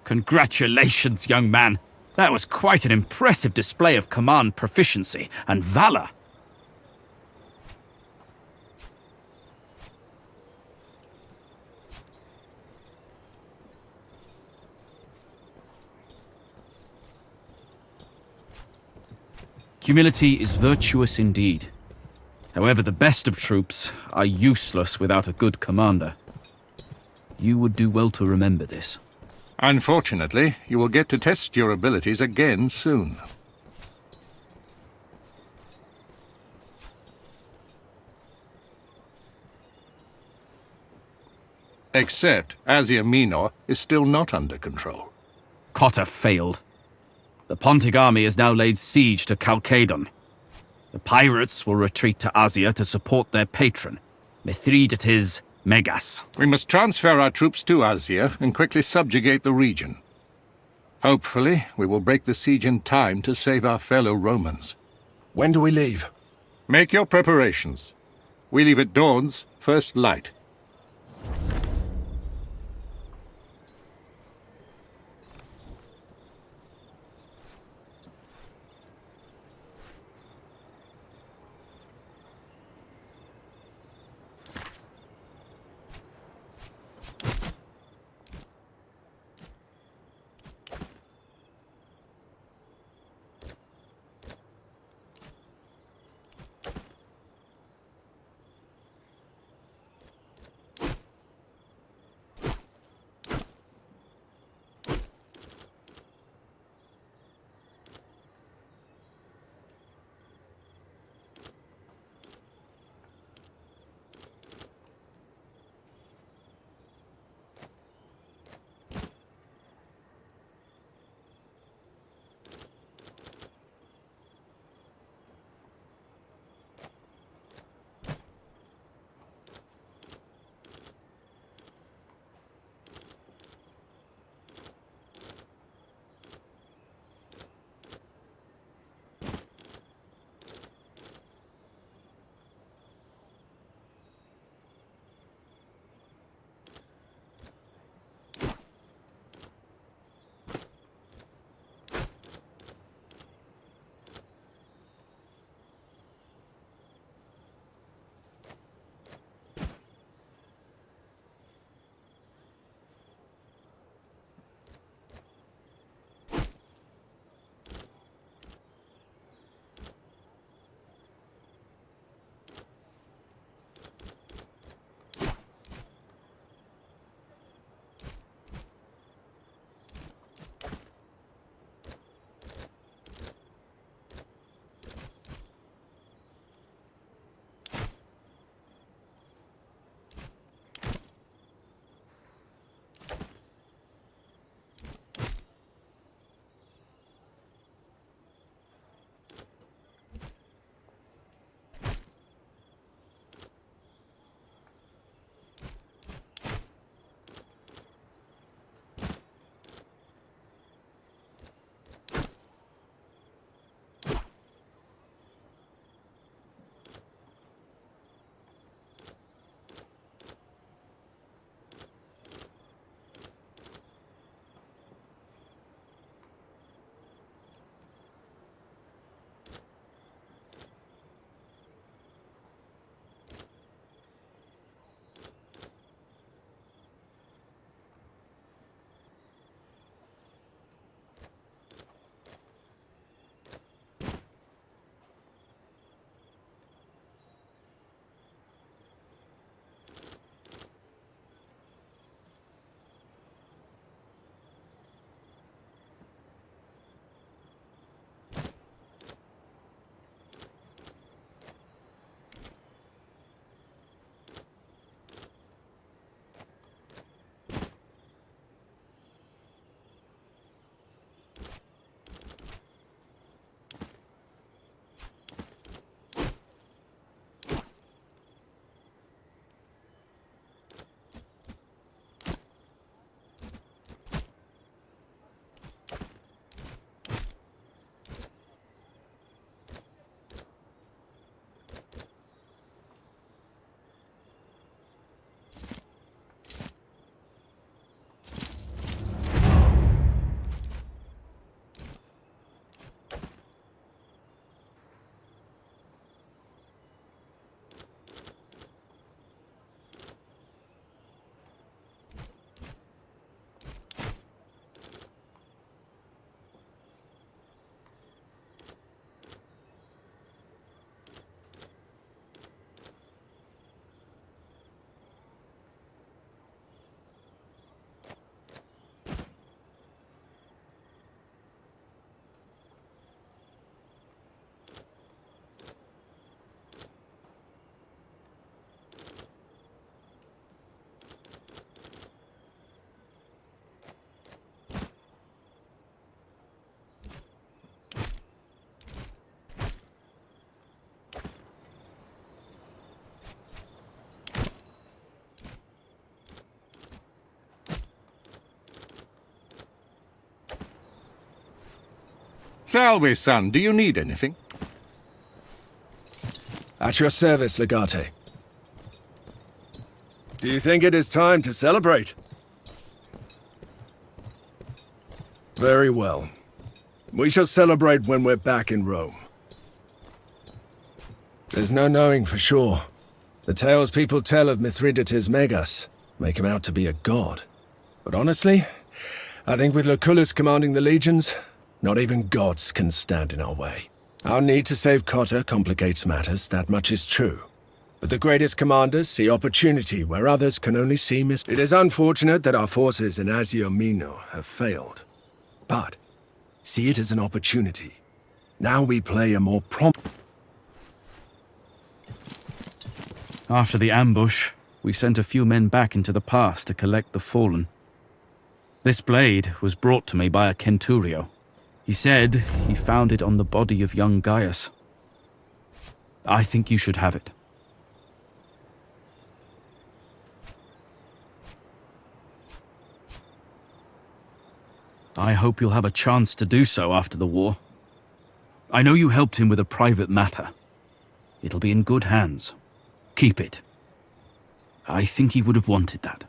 Congratulations, young man. That was quite an impressive display of command proficiency and valor. Humility is virtuous indeed. However, the best of troops are useless without a good commander. You would do well to remember this. Unfortunately, you will get to test your abilities again soon. Except Asia Minor is still not under control. Cotta failed. The Pontic army has now laid siege to Chalcedon. The pirates will retreat to Asia to support their patron, Mithridates Megas. We must transfer our troops to Asia and quickly subjugate the region. Hopefully, we will break the siege in time to save our fellow Romans. When do we leave? Make your preparations. We leave at dawn's first light. Salve, son. Do you need anything? At your service, Legate. Do you think it is time to celebrate? Very well. We shall celebrate when we're back in Rome. There's no knowing for sure. The tales people tell of Mithridates Megas make him out to be a god. But honestly, I think with Lucullus commanding the legions, not even gods can stand in our way. Our need to save Cotta complicates matters, that much is true. But the greatest commanders see opportunity where others can only see It is unfortunate that our forces in Asia Minor have failed. But see it as an opportunity. Now we play a more After the ambush, we sent a few men back into the pass to collect the fallen. This blade was brought to me by a centurio. He said he found it on the body of young Gaius. I think you should have it. I hope you'll have a chance to do so after the war. I know you helped him with a private matter. It'll be in good hands. Keep it. I think he would have wanted that.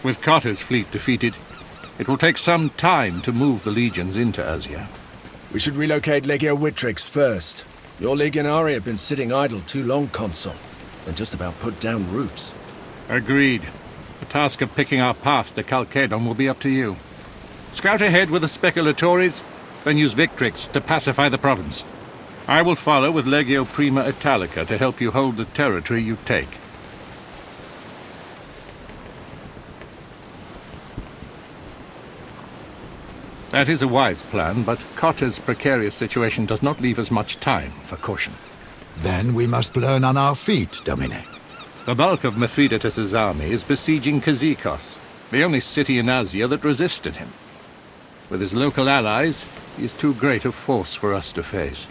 With Cotta's fleet defeated, it will take some time to move the legions into Asia. We should relocate Legio Witrix first. Your legionari have been sitting idle too long, Consul, and just about put down roots. Agreed. The task of picking our path to Chalcedon will be up to you. Scout ahead with the Speculatores, then use Victrix to pacify the province. I will follow with Legio Prima Italica to help you hold the territory you take. That is a wise plan, but Cotta's precarious situation does not leave us much time for caution. Then we must learn on our feet, Domine. The bulk of Mithridates' army is besieging Kazikos, the only city in Asia that resisted him. With his local allies, he is too great a force for us to face.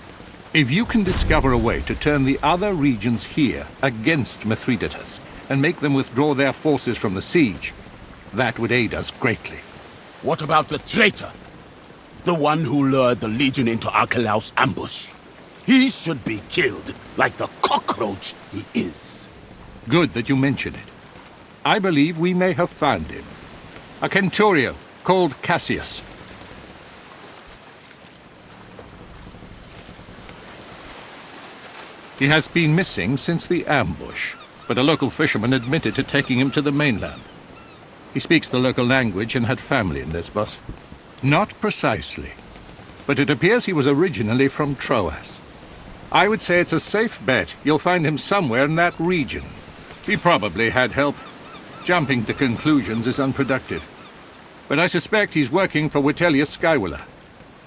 If you can discover a way to turn the other regions here against Mithridates, and make them withdraw their forces from the siege, that would aid us greatly. What about the traitor? The one who lured the Legion into Archelaus' ambush. He should be killed, like the cockroach he is. Good that you mention it. I believe we may have found him. A centurion called Cassius. He has been missing since the ambush, but a local fisherman admitted to taking him to the mainland. He speaks the local language and had family in Lesbos. Not precisely, but it appears he was originally from Troas. I would say it's a safe bet you'll find him somewhere in that region. He probably had help. Jumping to conclusions is unproductive. But I suspect he's working for Vitellius Skywiller.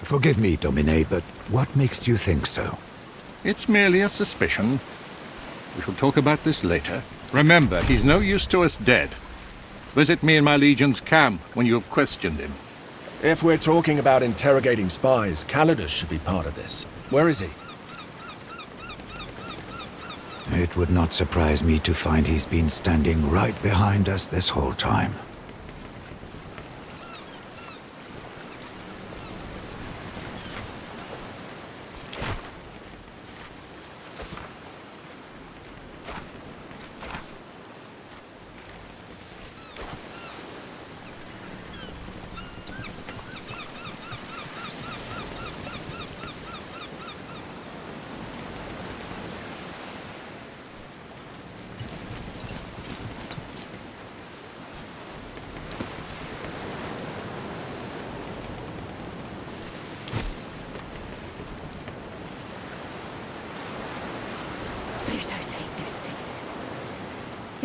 Forgive me, Domine, but what makes you think so? It's merely a suspicion. We shall talk about this later. Remember, he's no use to us dead. Visit me in my legion's camp when you have questioned him. If we're talking about interrogating spies, Calidus should be part of this. Where is he? It would not surprise me to find he's been standing right behind us this whole time.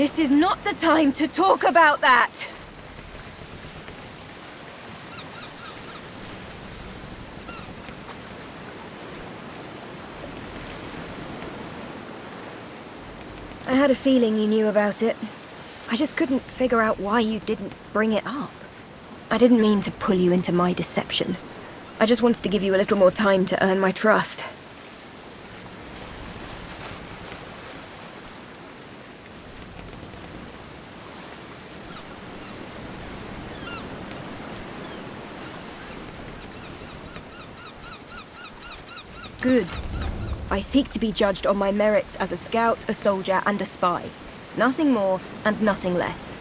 This is not the time to talk about that! I had a feeling you knew about it. I just couldn't figure out why you didn't bring it up. I didn't mean to pull you into my deception. I just wanted to give you a little more time to earn my trust. Good. I seek to be judged on my merits as a scout, a soldier, and a spy. Nothing more and nothing less.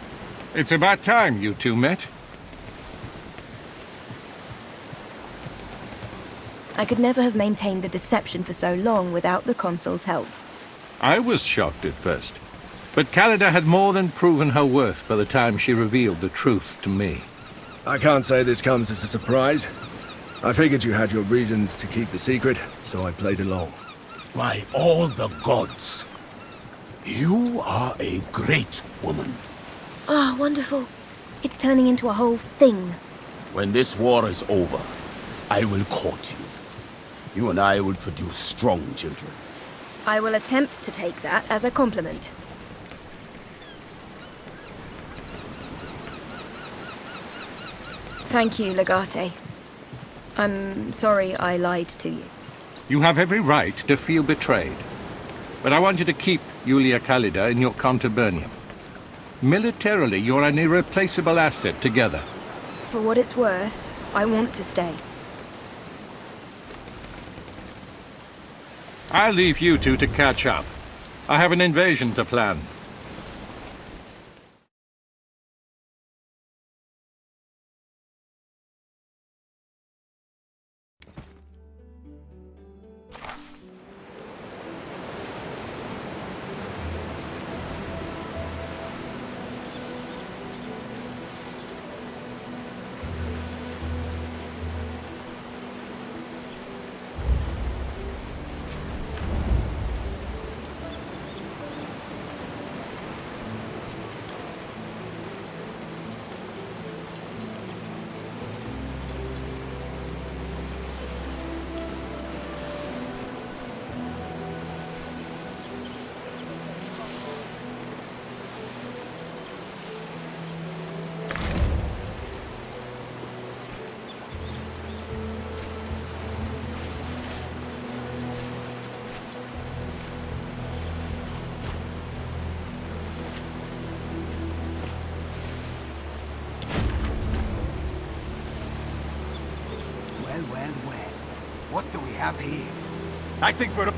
It's about time you two met. I could never have maintained the deception for so long without the consul's help. I was shocked at first, but Callida had more than proven her worth by the time she revealed the truth to me. I can't say this comes as a surprise. I figured you had your reasons to keep the secret, so I played along. By all the gods, you are a great woman. Ah, wonderful. It's turning into a whole thing. When this war is over, I will court you. You and I will produce strong children. I will attempt to take that as a compliment. Thank you, Legate. I'm sorry I lied to you. You have every right to feel betrayed. But I want you to keep Julia Callida in your contubernum. Militarily, you're an irreplaceable asset together. For what it's worth, I want to stay. I'll leave you two to catch up. I have an invasion to plan. Well, well, well. What do we have here? I think we're...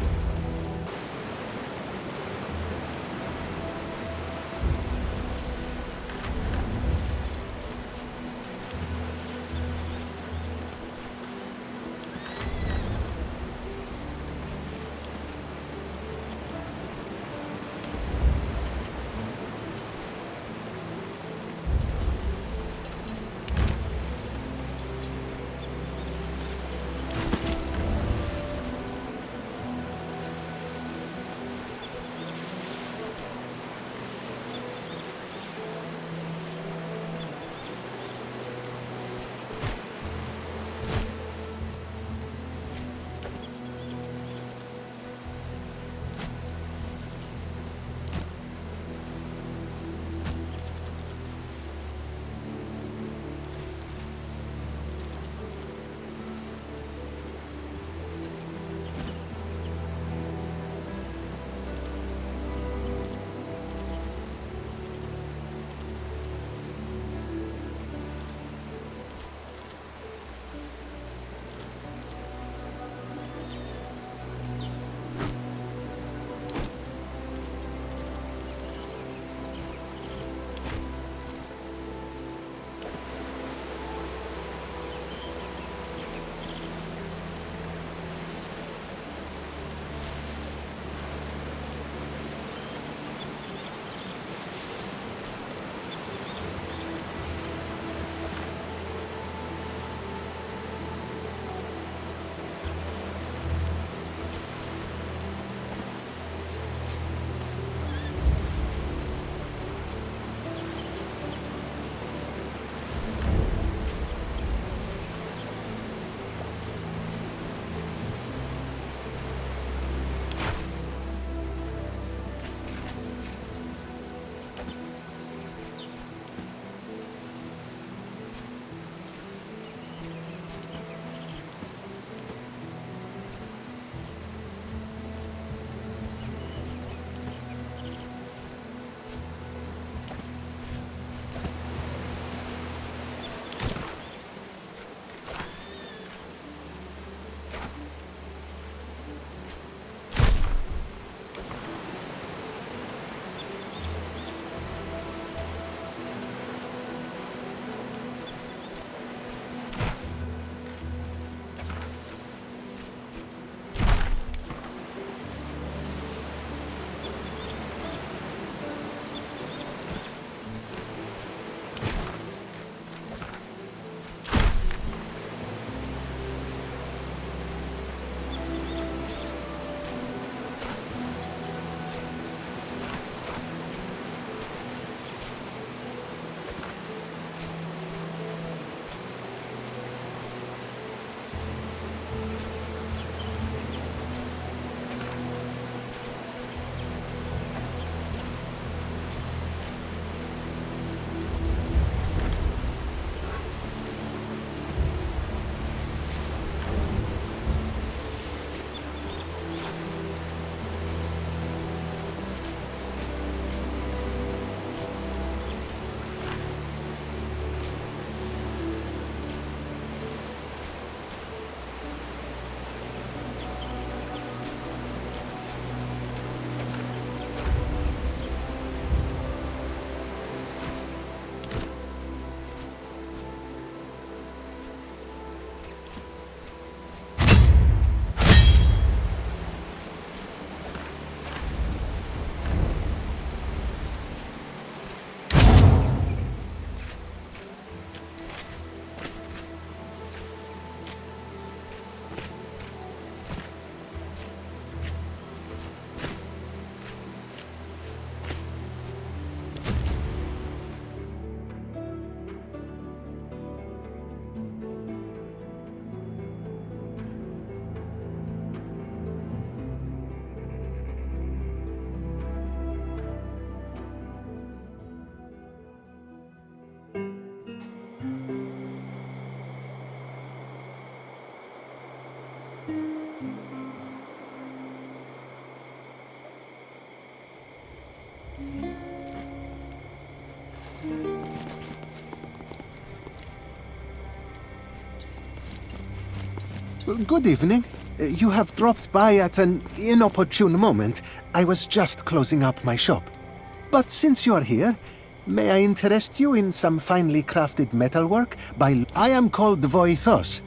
Good evening. You have dropped by at an inopportune moment. I was just closing up my shop. But since you are here, may I interest you in some finely crafted metalwork by... I am called Voithos.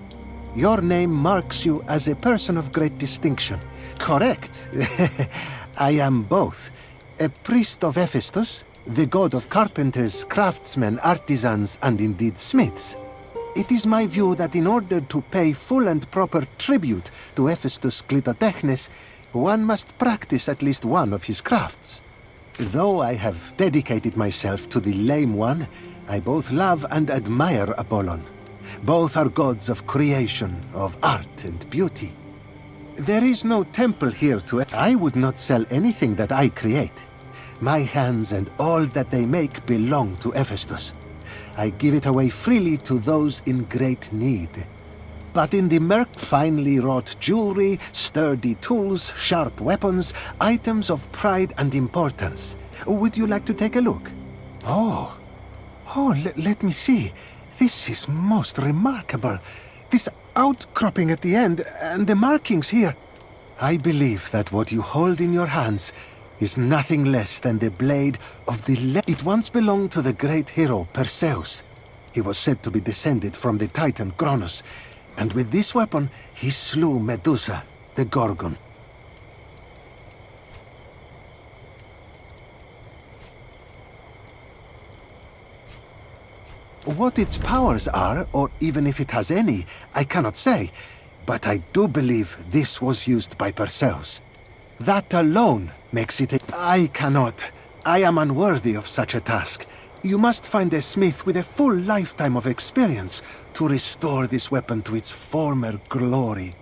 Your name marks you as a person of great distinction. Correct. I am both. A priest of Hephaestus, the god of carpenters, craftsmen, artisans, and indeed smiths. It is my view that in order to pay full and proper tribute to Hephaestus Clitotechnes, one must practice at least one of his crafts. Though I have dedicated myself to the lame one, I both love and admire Apollon. Both are gods of creation, of art and beauty. There is no temple here to... I would not sell anything that I create. My hands and all that they make belong to Hephaestus. I give it away freely to those in great need. But in the finely wrought jewelry, sturdy tools, sharp weapons, items of pride and importance. Would you like to take a look? Let me see. This is most remarkable. This outcropping at the end, and the markings here. I believe that what you hold in your hands is nothing less than the blade of the It once belonged to the great hero Perseus. He was said to be descended from the Titan Kronos, and with this weapon he slew Medusa, the Gorgon. What its powers are, or even if it has any, I cannot say, but I do believe this was used by Perseus. That alone makes it I cannot. I am unworthy of such a task. You must find a smith with a full lifetime of experience to restore this weapon to its former glory.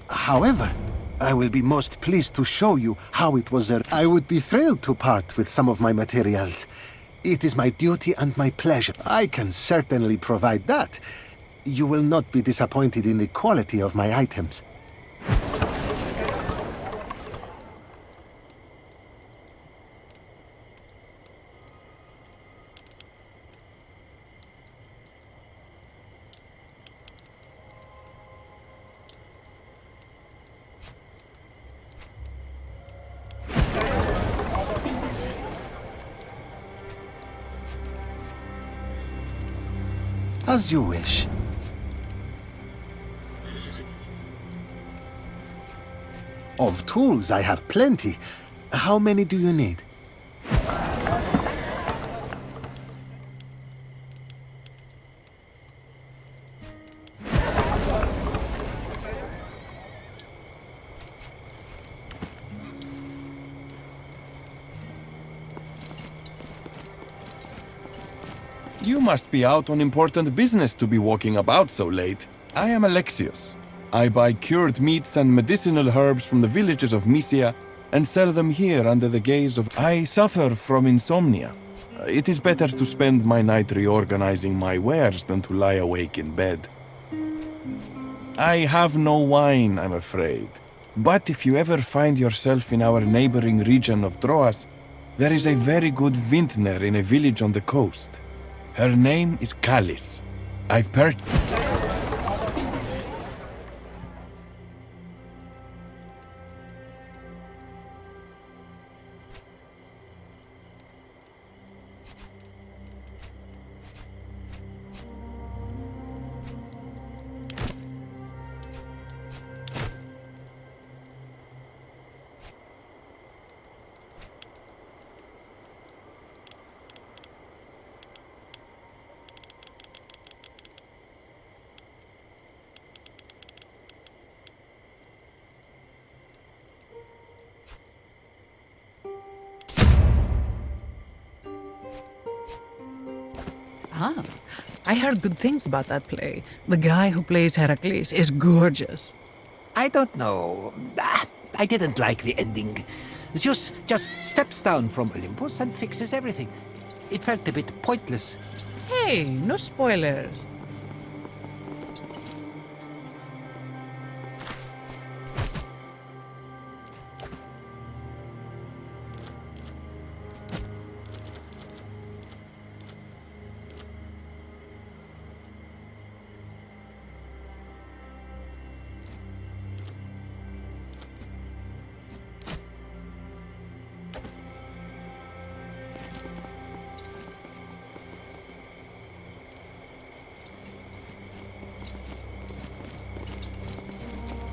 However, I will be most pleased to show you how it was I would be thrilled to part with some of my materials. It is my duty and my pleasure. I can certainly provide that. You will not be disappointed in the quality of my items. As you wish. Of tools, I have plenty. How many do you need? You must be out on important business to be walking about so late. I am Alexios. I buy cured meats and medicinal herbs from the villages of Mysia and sell them here under the gaze of... I suffer from insomnia. It is better to spend my night reorganizing my wares than to lie awake in bed. I have no wine, I'm afraid. But if you ever find yourself in our neighboring region of Troas, there is a very good vintner in a village on the coast. Her name is Callis. I've purchased... Ah, I heard good things about that play. The guy who plays Heracles is gorgeous. I don't know. I didn't like the ending. Zeus just steps down from Olympus and fixes everything. It felt a bit pointless. Hey, no spoilers.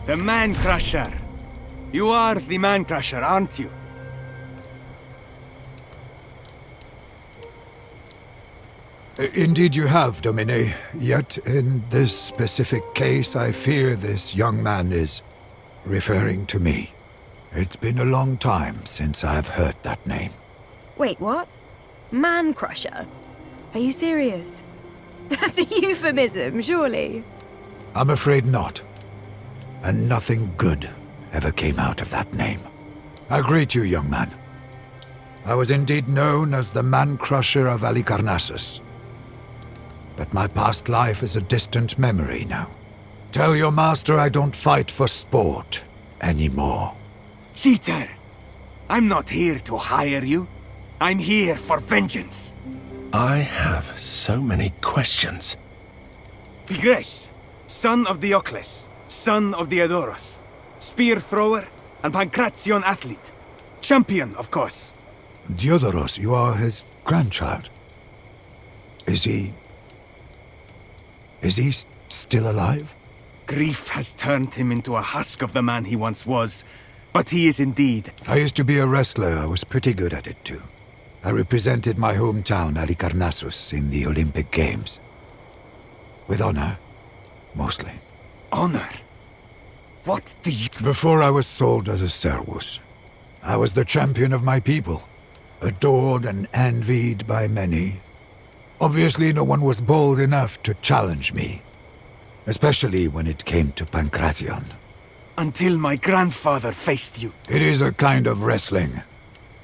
The Man Crusher. You are the Man Crusher, aren't you? Indeed you have, Domine. Yet in this specific case, I fear this young man is referring to me. It's been a long time since I've heard that name. Wait, what? Man Crusher? Are you serious? That's a euphemism, surely. I'm afraid not. And nothing good ever came out of that name. I greet you, young man. I was indeed known as the Man-Crusher of Halicarnassus. But my past life is a distant memory now. Tell your master I don't fight for sport anymore. Cheater! I'm not here to hire you. I'm here for vengeance. I have so many questions. Pigres, son of Diocles, son of Diodorus, spear thrower and Pancration athlete. Champion, of course. Diodoros, you are his grandchild. Is he still alive? Grief has turned him into a husk of the man he once was, but he is indeed. I used to be a wrestler. I was pretty good at it too. I represented my hometown, Halicarnassus, in the Olympic Games. With honor, mostly. Honor? What do you... Before I was sold as a servus, I was the champion of my people, adored and envied by many. Obviously, no one was bold enough to challenge me, especially when it came to Pancration. Until my grandfather faced you. It is a kind of wrestling,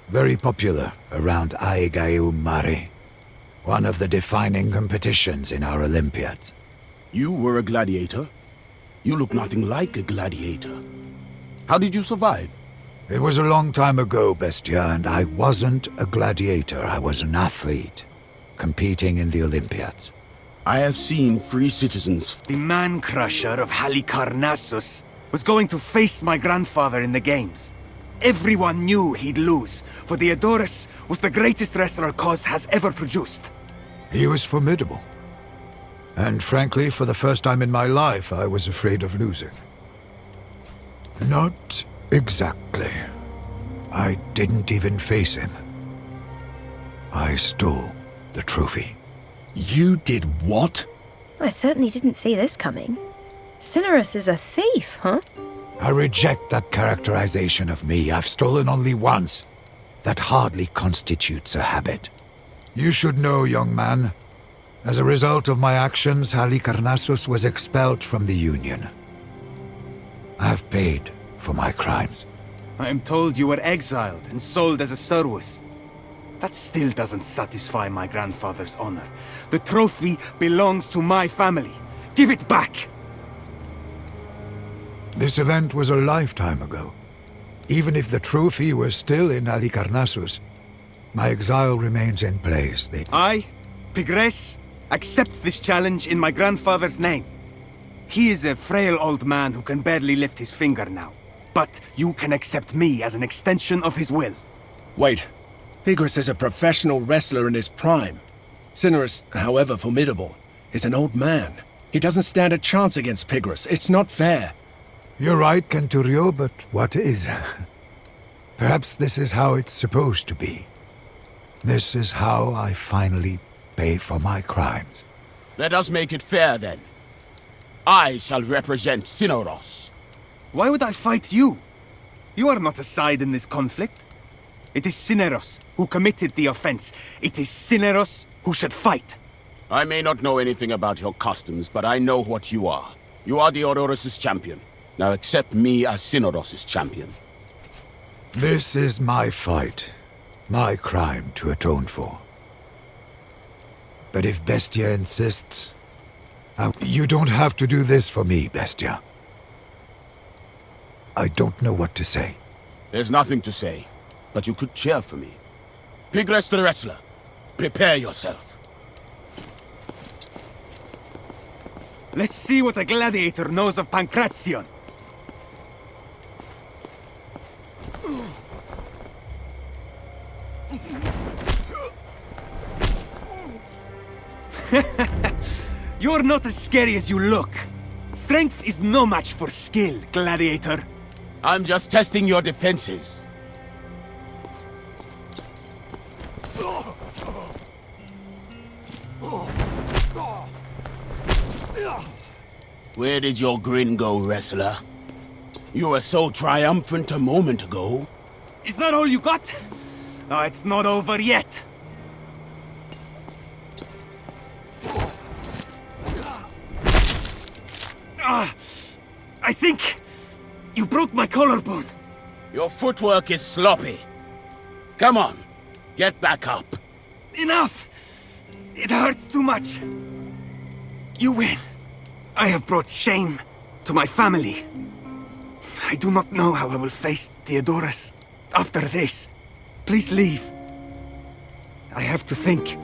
very popular around Aegaeum Mare, one of the defining competitions in our Olympiads. You were a gladiator? You look nothing like a gladiator. How did you survive? It was a long time ago, Bestia, and I wasn't a gladiator. I was an athlete, competing in the Olympiads. I have seen free citizens. The Man Crusher of Halicarnassus was going to face my grandfather in the games. Everyone knew he'd lose, for Diodorus was the greatest wrestler Cos has ever produced. He was formidable. And frankly, for the first time in my life, I was afraid of losing. Not exactly. I didn't even face him. I stole the trophy. You did what? I certainly didn't see this coming. Cinerus is a thief, huh? I reject that characterization of me. I've stolen only once. That hardly constitutes a habit. You should know, young man. As a result of my actions, Halicarnassus was expelled from the Union. I have paid for my crimes. I am told you were exiled and sold as a servus. That still doesn't satisfy my grandfather's honor. The trophy belongs to my family. Give it back! This event was a lifetime ago. Even if the trophy were still in Halicarnassus, my exile remains in place. I, Pigres, accept this challenge in my grandfather's name. He is a frail old man who can barely lift his finger now. But you can accept me as an extension of his will. Wait. Pigres is a professional wrestler in his prime. Cinerus, however formidable, is an old man. He doesn't stand a chance against Pigres. It's not fair. You're right, Centurio, but what is? Perhaps this is how it's supposed to be. This is how I finally pay for my crimes. Let us make it fair, then. I shall represent Cineros. Why would I fight you? You are not a side in this conflict. It is Cineros who committed the offense. It is Cineros who should fight. I may not know anything about your customs, but I know what you are. You are Diodorus' champion. Now accept me as Cineros' champion. This is my fight. My crime to atone for. But if Bestia insists... you don't have to do this for me, Bestia. I don't know what to say. There's nothing to say, but you could cheer for me. Pigres the wrestler, prepare yourself. Let's see what a gladiator knows of Pancration. You're not as scary as you look. Strength is no match for skill, gladiator. I'm just testing your defenses. Where did your grin go, wrestler? You were so triumphant a moment ago. Is that all you got? Oh, it's not over yet. I think you broke my collarbone. Your footwork is sloppy. Come on, get back up. Enough! It hurts too much. You win. I have brought shame to my family. I do not know how I will face Theodorus after this. Please leave. I have to think.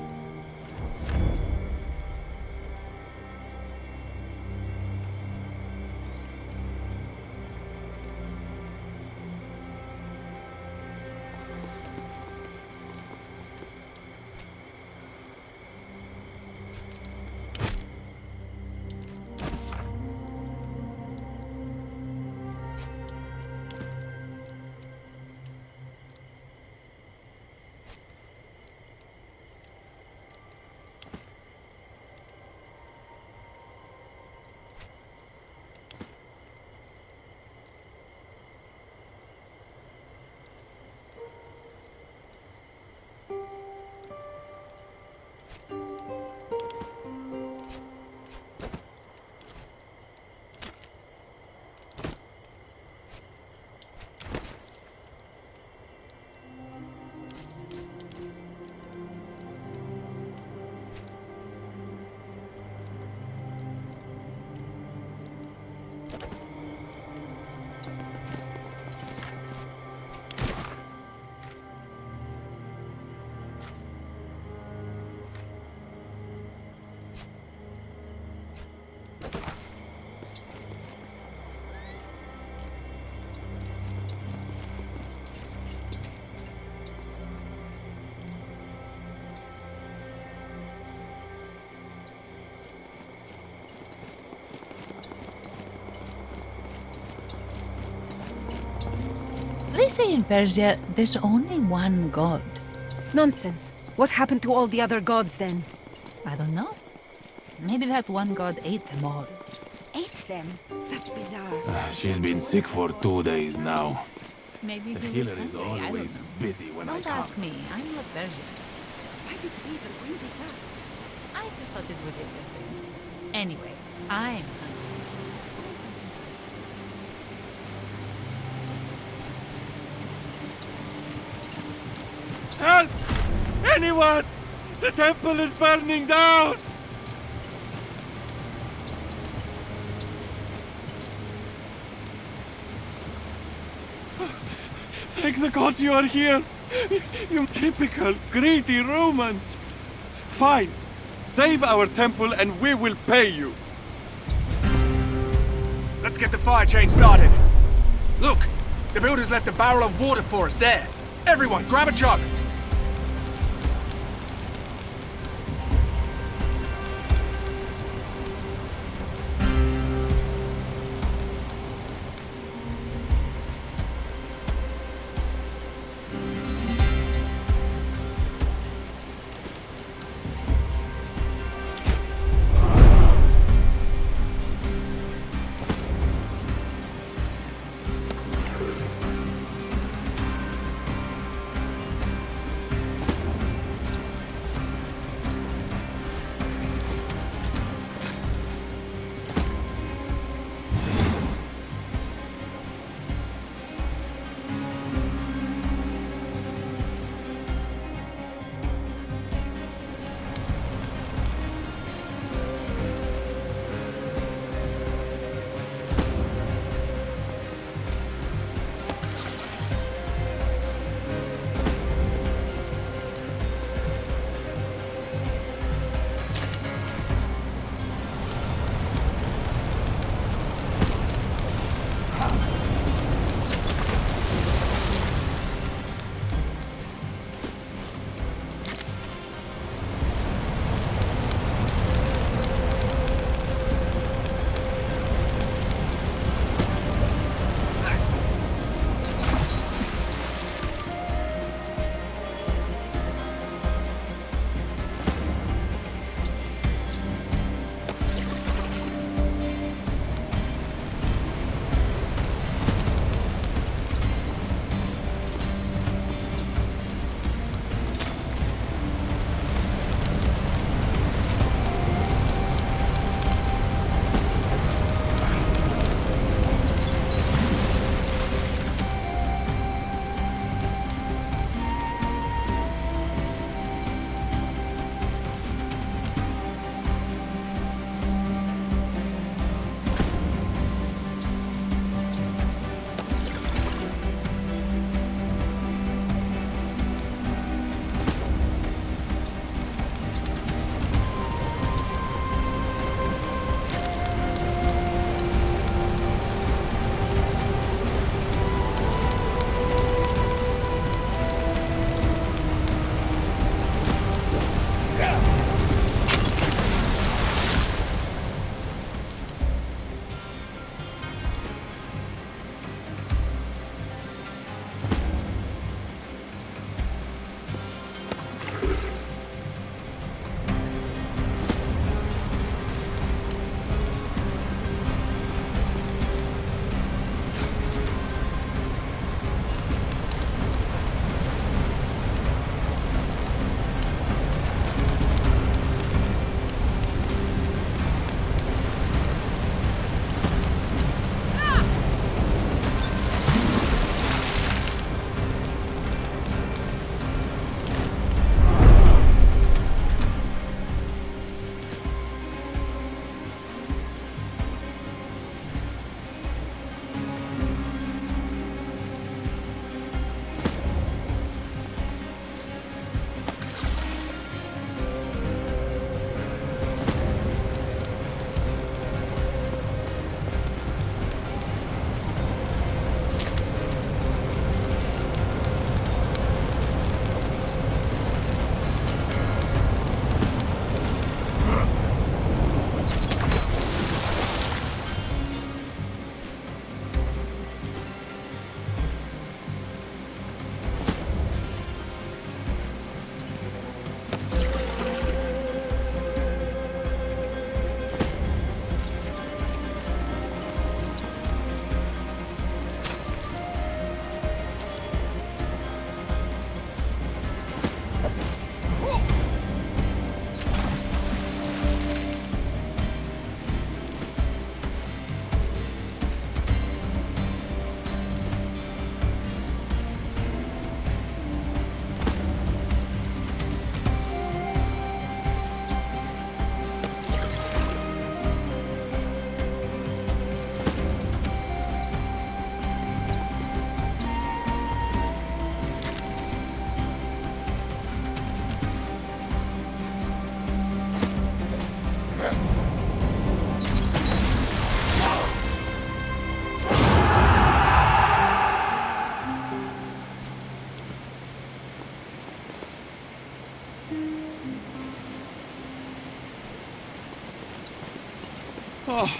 They say in Persia there's only one god. Nonsense. What happened to all the other gods then? I don't know. Maybe that one god ate them all. Ate them? That's bizarre. She's been sick for 2 days now. Maybe The he was healer is hungry, I don't always know. busy when I Don't come. ask me. I'm not Persian. Why did you even bring this up? I just thought it was interesting. Anyway, I'm hungry. Help! Anyone! The temple is burning down! Thank the gods you are here! You typical greedy Romans! Fine. Save our temple and we will pay you. Let's get the fire chain started. Look, the builders left a barrel of water for us there. Everyone, grab a jug. Oh,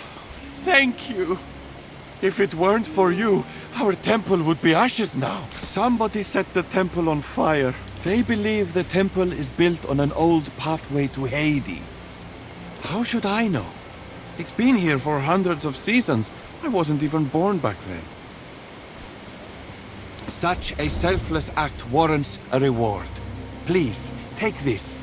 thank you. If it weren't for you, our temple would be ashes now. Somebody set the temple on fire. They believe the temple is built on an old pathway to Hades. How should I know? It's been here for hundreds of seasons. I wasn't even born back then. Such a selfless act warrants a reward. Please, take this.